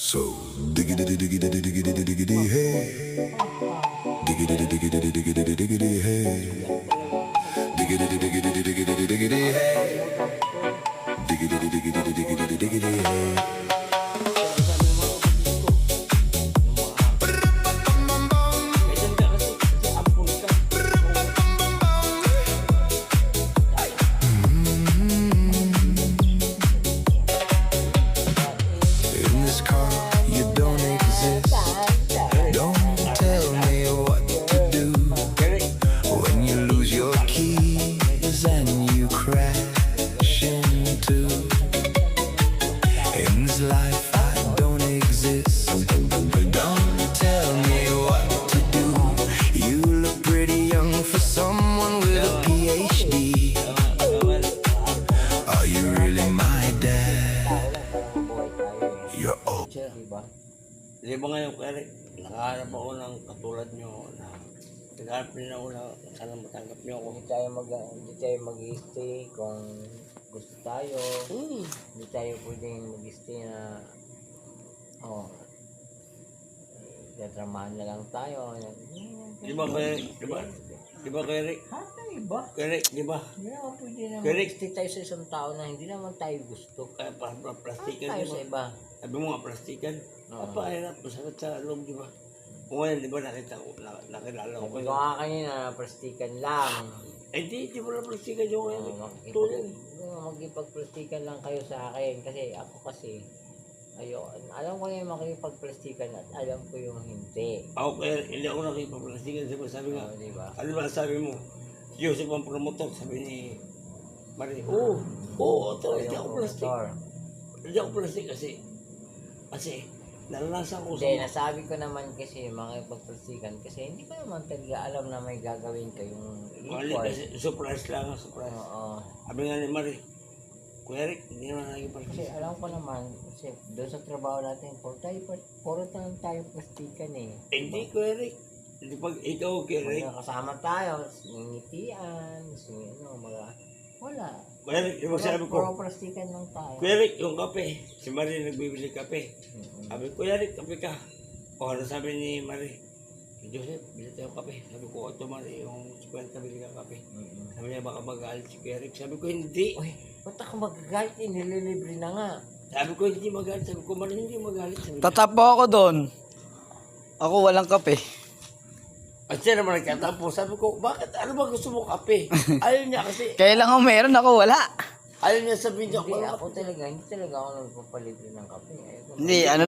So diggity diggity diggity diggity hey, diggity diggity diggity diggity hey, diggity diggity diggity diggity hey, diggity diggity diggity diggity hey. In this car, you don't exist. Don't tell me what to do when you lose your keys and you crash into. In this life, I don't exist. Don't tell me what to do. You look pretty young for someone with a PhD. Are you really my dad? You're old. Sir, diba? Di ba ngayon, Eric, nakahanap ako ng katulad nyo na naghanap din ako na sana matanggap nyo ako. Hindi tayo mag-stay kung gusto tayo. Hindi tayo pwedeng mag-stay na tatramahan na lang tayo. Di ba, Eric? Di ba, Eric? Iba? Eric, di ba? Hindi naman pwede na Correct. mag-stay tayo sa isang tao na hindi naman tayo gusto. Plastikan, Tayo di sa ba? iba. Sabi mo nga, plastikan. Oo. Napahirap, masakit sa loob, di ba? Kung ngayon, di ba, nakilala ko Sabi kayo. ko nga kanina, plastikan lang. Eh, di mo na plastikan yung ngayon. Makikipag, magkipag-plastikan lang kayo sa akin. Kasi alam ko na yung makikipag-plastikan at alam ko yung hindi. Ako, hindi ako nakipag-plastikan. Sabi nga, Diba? ano ba sabi mo? Si Joseph ang promotor, sabi ni Marie, oo, ito, hindi ako plastic. Hindi ako plastic kasi naranasan ko Hindi, nasabi ko naman kasi makipag-plastikan kasi hindi ko naman talaga alam na may gagawin kayong mali report. kasi surprise lang, surprise. Oo. Sabi nga ni Marie, Kuya Eric, hindi naman Kasi nakipag-plastic. alam ko naman, kasi doon sa trabaho natin, puro lang tayo plastikan eh. Hindi, Kuya Eric. Hindi pag ikaw, Kuya Eric. Pag kasama tayo, ngitian, wala. Kuya Eric, yung sabi ko, Puro plastikan lang tayo. Kuya Eric, yung kape. Si Marie nagbibili kape. Sabi, Kuya Eric, kape ka. O, ano sabi ni Marie? Si Joseph, bili tayo kape. Sabi ko, ito Marie, yung 50 bili ka kape. Sabi niya, baka magalit si Kuya Eric. Sabi ko, hindi. Uy, ba't ako magagalit? Nililibre na nga. Sabi ko, hindi magalit. Sabi ko, Marie, hindi magalit. Sabi niya, Tatapo ako doon. Ako walang kape. at siya naman nagkatapo. Sabi ko, bakit? Ano ba gusto mo kape? Ayaw niya kasi. Kailangan meron, ako wala. Ayaw niya sabihin niya, Hindi, ako talaga, hindi talaga ako nagpapalibre ng kape. Hindi, ano